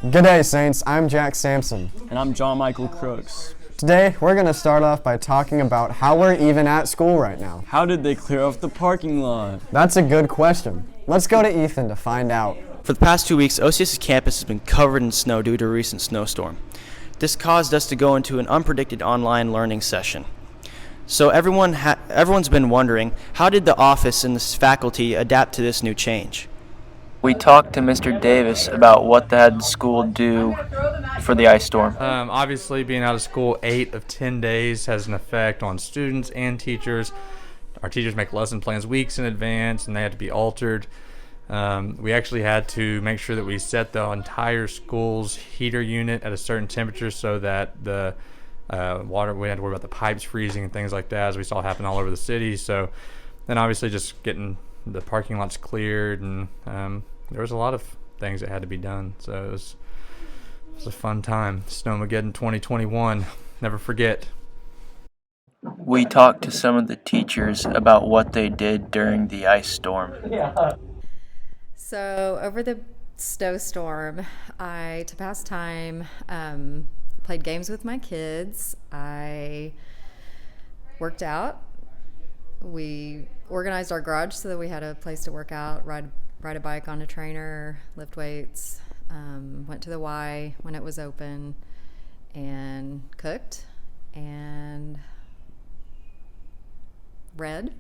G'day, Saints. I'm Jack Sampson. And I'm John Michael Crooks. Today, we're going to start off by talking about how we're even at school right now. How did they clear off the parking lot? That's a good question. Let's go to Ethan to find out. For the past 2 weeks, OCS's campus has been covered in snow due to a recent snowstorm. This caused us to go into an unpredicted online learning session. So everyone's been wondering, how did the office and the faculty adapt to this new change? We talked to Mr. Davis about what the school do for the ice storm. Obviously, being out of school 8 of 10 days has an effect on students and teachers. Our teachers make lesson plans weeks in advance, and they had to be altered. We actually had to make sure that we set the entire school's heater unit at a certain temperature so that the water, we had to worry about the pipes freezing and things like that, as we saw happen all over the city. So then obviously just getting the parking lots cleared, and there was a lot of things that had to be done. So it was a fun time. Snowmageddon 2021, never forget. We talked to some of the teachers about what they did during the ice storm. So over the snowstorm, to pass time, played games with my kids. I worked out. We organized our garage so that we had a place to work out, ride a bike on a trainer, lift weights, went to the Y when it was open, and cooked and read.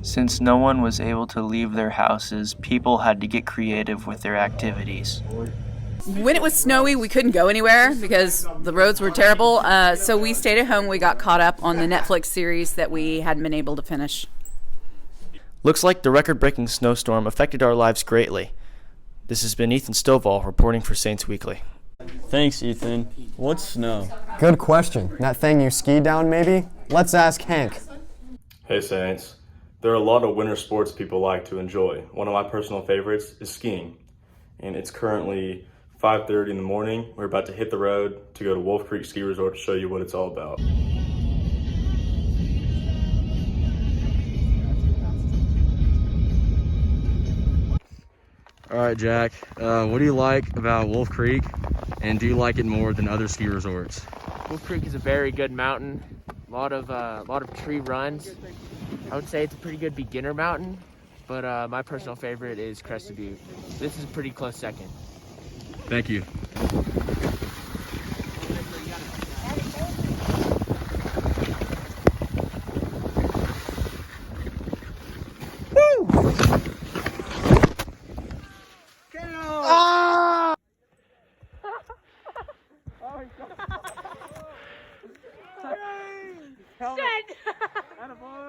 Since no one was able to leave their houses, people had to get creative with their activities. When it was snowy, we couldn't go anywhere because the roads were terrible. So we stayed at home. We got caught up on the Netflix series that we hadn't been able to finish. Looks like the record-breaking snowstorm affected our lives greatly. This has been Ethan Stovall reporting for SaintsWeekly. Thanks, Ethan. What's snow? Good question. That thing you ski down, maybe? Let's ask Hank. Hey, Saints. There are a lot of winter sports people like to enjoy. One of my personal favorites is skiing. And it's currently 5:30 in the morning. We're about to hit the road to go to Wolf Creek Ski Resort to show you what it's all about. All right, Jack, what do you like about Wolf Creek, and do you like it more than other ski resorts? Wolf Creek is a very good mountain. A lot of tree runs. I would say it's a pretty good beginner mountain, but my personal favorite is Crested Butte. This is a pretty close second. Thank you.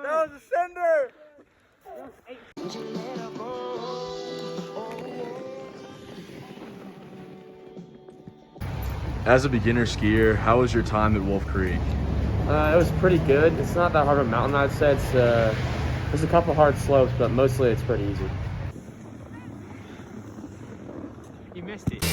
That was a sender! As a beginner skier, how was your time at Wolf Creek? It was pretty good. It's not that hard of a mountain, I'd say. There's a couple hard slopes, but mostly it's pretty easy. You missed it.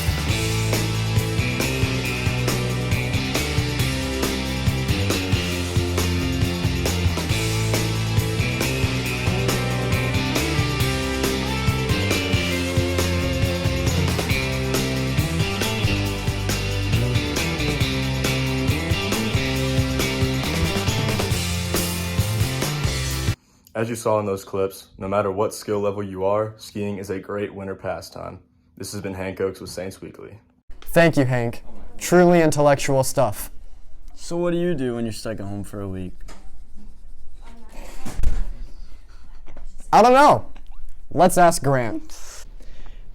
As you saw in those clips, no matter what skill level you are, skiing is a great winter pastime. This has been Hank Oakes with Saints Weekly. Thank you, Hank. Truly intellectual stuff. So what do you do when you're stuck at home for a week? I don't know. Let's ask Grant.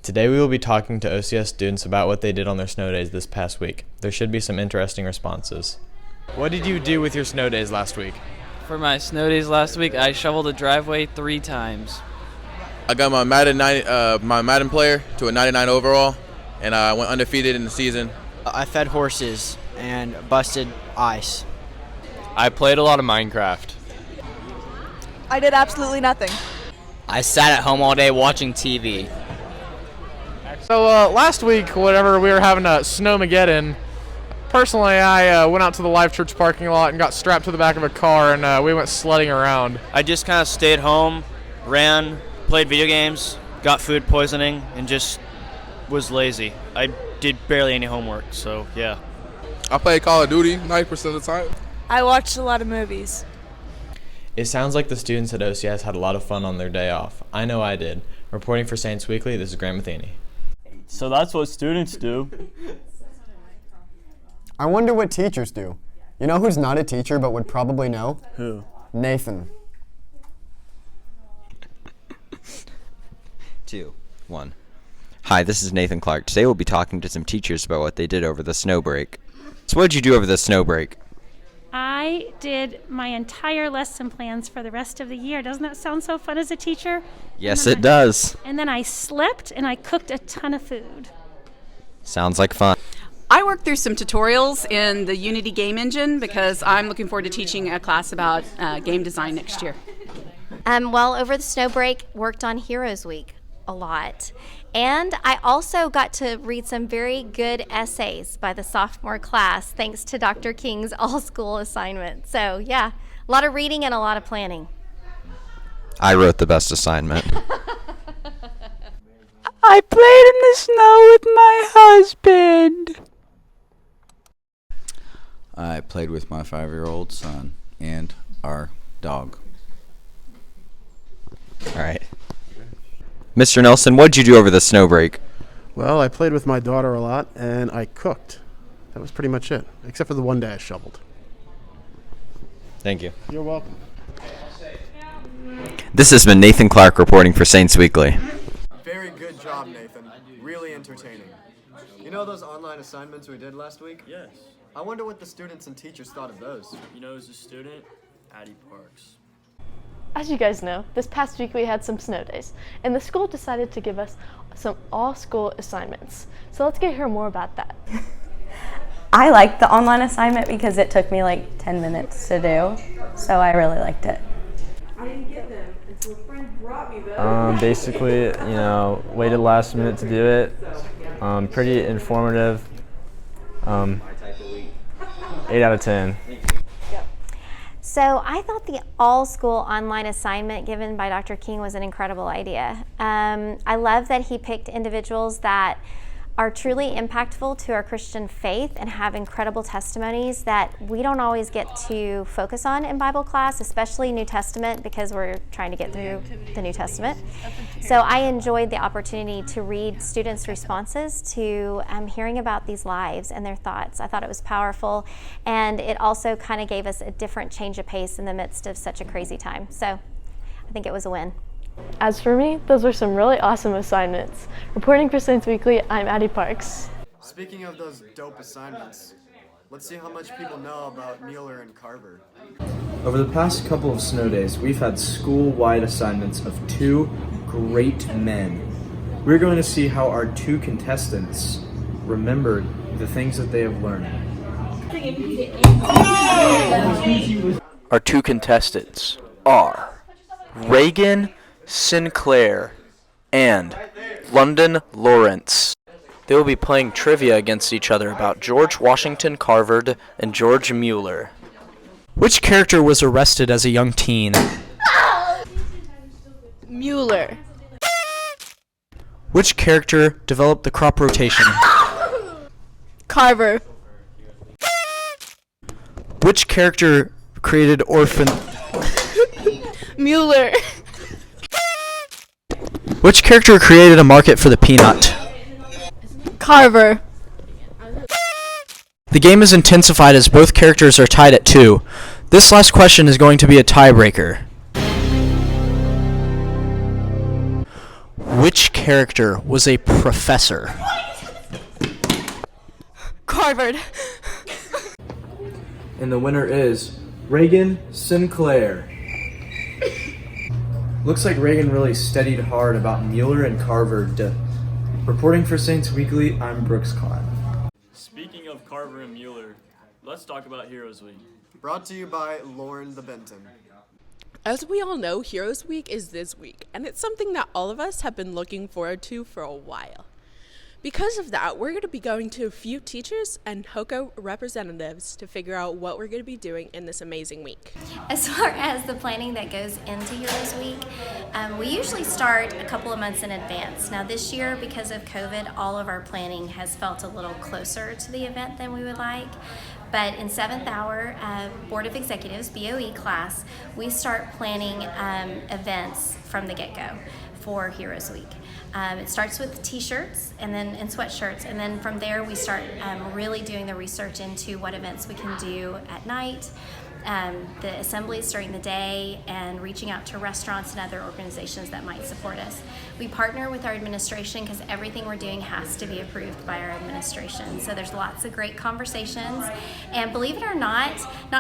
Today we will be talking to OCS students about what they did on their snow days this past week. There should be some interesting responses. What did you do with your snow days last week? For my snow days last week, I shoveled the driveway 3 times. I got my Madden player to a 99 overall, and I went undefeated in the season. I fed horses and busted ice. I played a lot of Minecraft. I did absolutely nothing. I sat at home all day watching TV. So last week, whenever we were having a Snowmageddon, personally, I went out to the Life Church parking lot and got strapped to the back of a car, and we went sledding around. I just kind of stayed home, ran, played video games, got food poisoning, and just was lazy. I did barely any homework, so yeah. I played Call of Duty 90% of the time. I watched a lot of movies. It sounds like the students at OCS had a lot of fun on their day off. I know I did. Reporting for Saints Weekly, this is Grant Matheny. So that's what students do. I wonder what teachers do. You know who's not a teacher but would probably know? Who? Nathan. 2, 1. Hi, this is Nathan Clark. Today we'll be talking to some teachers about what they did over the snow break. So what did you do over the snow break? I did my entire lesson plans for the rest of the year. Doesn't that sound so fun as a teacher? Yes, it does. And then I slept and I cooked a ton of food. Sounds like fun. I worked through some tutorials in the Unity game engine because I'm looking forward to teaching a class about game design next year. Well, over the snow break, worked on Heroes Week a lot. And I also got to read some very good essays by the sophomore class, thanks to Dr. King's all-school assignment. So, yeah, a lot of reading and a lot of planning. I wrote the best assignment. I played in the snow with my husband. I played with my 5-year-old son and our dog. All right. Mr. Nelson, what did you do over the snow break? Well, I played with my daughter a lot, and I cooked. That was pretty much it, except for the one day I shoveled. Thank you. You're welcome. This has been Nathan Clark reporting for Saints Weekly. Very good job, Nathan. Really entertaining. You know those online assignments we did last week? Yes. I wonder what the students and teachers thought of those. You know who's a student? Addie Parks. As you guys know, this past week we had some snow days, and the school decided to give us some all-school assignments. So let's get hear more about that. I liked the online assignment because it took me like 10 minutes to do, so I really liked it. I didn't get them until a friend brought me them. Basically, waited last minute to do it. Pretty informative. 8 out of 10. So I thought the all-school online assignment given by Dr. King was an incredible idea. I love that he picked individuals that are truly impactful to our Christian faith and have incredible testimonies that we don't always get to focus on in Bible class, especially New Testament, because we're trying to get through the New Testament. So I enjoyed the opportunity to read students' responses to hearing about these lives and their thoughts. I thought it was powerful, and it also kind of gave us a different change of pace in the midst of such a crazy time. So I think it was a win. As for me, those were some really awesome assignments. Reporting for Saints Weekly, I'm Addie Parks. Speaking of those dope assignments, let's see how much people know about Mueller and Carver. Over the past couple of snow days, we've had school-wide assignments of 2 great men. We're going to see how our 2 contestants remembered the things that they have learned. Our 2 contestants are Reagan Sinclair and London Lawrence. They will be playing trivia against each other about George Washington Carver and George Mueller. Which character was arrested as a young teen? Mueller. Which character developed the crop rotation? Carver. Which character created orphan... Mueller. Which character created a market for the peanut? Carver. The game is intensified as both characters are tied at 2. This last question is going to be a tiebreaker. Which character was a professor? Carver. And the winner is Reagan Sinclair. Looks like Reagan really studied hard about Mueller and Carver. Reporting for Saints Weekly, I'm Brooks Klein. Speaking of Carver and Mueller, let's talk about Heroes Week. Brought to you by Lauren the Benton. As we all know, Heroes Week is this week, and it's something that all of us have been looking forward to for a while. Because of that, we're going to be going to a few teachers and HOCO representatives to figure out what we're going to be doing in this amazing week. As far as the planning that goes into Heroes Week, we usually start a couple of months in advance. Now this year, because of COVID, all of our planning has felt a little closer to the event than we would like. But in 7th hour Board of Executives, BOE class, we start planning events from the get-go for Heroes Week. It starts with t-shirts and sweatshirts, and then from there we start really doing the research into what events we can do at night, the assemblies during the day, and reaching out to restaurants and other organizations that might support us. We partner with our administration because everything we're doing has to be approved by our administration. So there's lots of great conversations, and believe it or not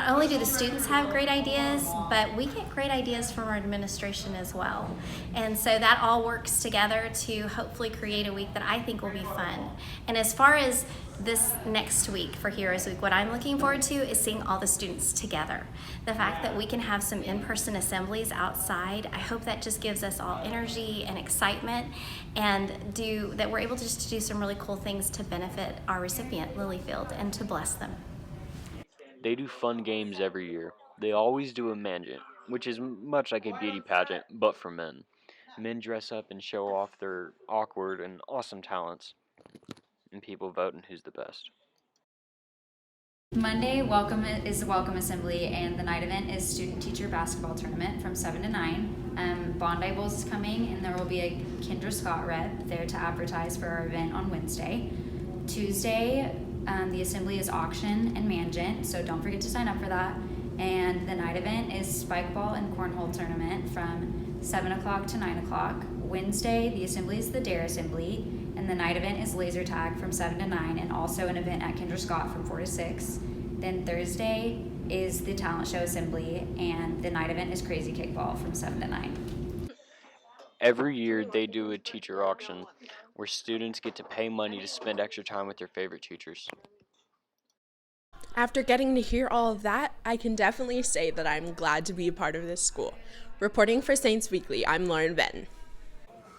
only do the students have great ideas, but we get great ideas from our administration as well. And so that all works together to hopefully create a week that I think will be fun. And as far as this next week for Heroes Week, what I'm looking forward to is seeing all the students together. The fact that we can have some in-person assemblies outside, I hope that just gives us all energy and excitement, and that we're able to just do some really cool things to benefit our recipient, Lilyfield, and to bless them. They do fun games every year. They always do a management, which is much like a beauty pageant, but for men. Men dress up and show off their awkward and awesome talents, and people vote on who's the best. Monday is the welcome assembly, and the night event is student teacher basketball tournament from 7 to 9. Bondi Bowls is coming, and there will be a Kendra Scott rep there to advertise for our event on Wednesday. Tuesday, the assembly is auction and management, so don't forget to sign up for that. And the night event is spike ball and cornhole tournament from 7 o'clock to 9 o'clock. Wednesday, the assembly is the Dare Assembly, and the night event is laser tag from 7 to 9, and also an event at Kendra Scott from 4 to 6. Then Thursday is the talent show assembly, and the night event is crazy kickball from 7 to 9. Every year they do a teacher auction where students get to pay money to spend extra time with their favorite teachers. After getting to hear all of that, I can definitely say that I'm glad to be a part of this school. Reporting for Saints Weekly, I'm Lauren Benton.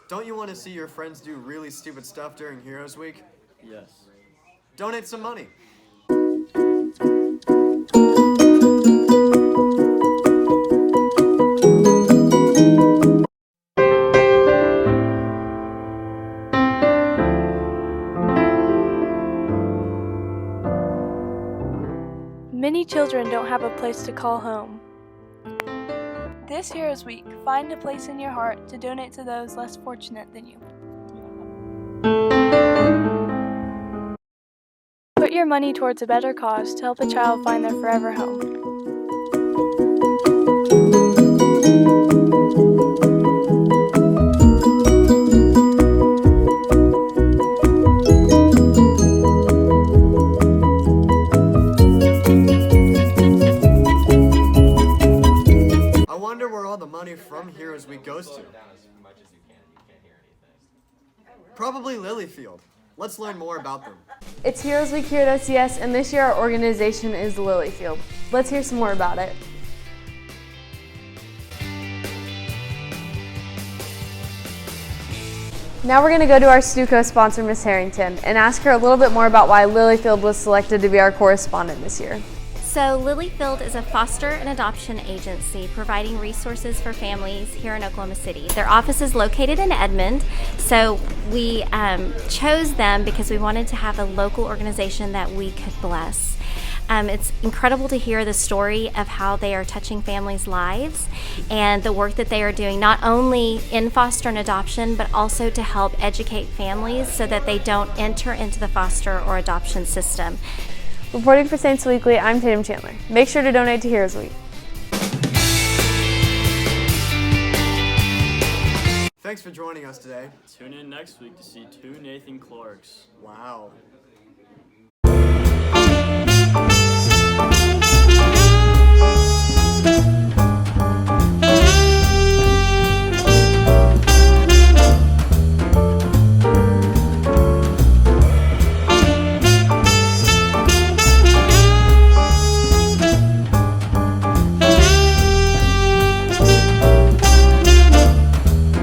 Don't you want to see your friends do really stupid stuff during Heroes Week? Yes. Donate some money. Many children don't have a place to call home. This Heroes Week, find a place in your heart to donate to those less fortunate than you. Put your money towards a better cause to help a child find their forever home. From Heroes Week goes to? Probably Lilyfield. Let's learn more about them. It's Heroes Week here at OCS, and this year our organization is Lilyfield. Let's hear some more about it. Now we're going to go to our Stuco sponsor, Miss Harrington, and ask her a little bit more about why Lilyfield was selected to be our correspondent this year. So Lilyfield is a foster and adoption agency providing resources for families here in Oklahoma City. Their office is located in Edmond, so we chose them because we wanted to have a local organization that we could bless. It's incredible to hear the story of how they are touching families' lives and the work that they are doing, not only in foster and adoption, but also to help educate families so that they don't enter into the foster or adoption system. Reporting for Saints Weekly, I'm Tatum Chandler. Make sure to donate to Heroes Week. Thanks for joining us today. Tune in next week to see 2 Nathan Clarks. Wow.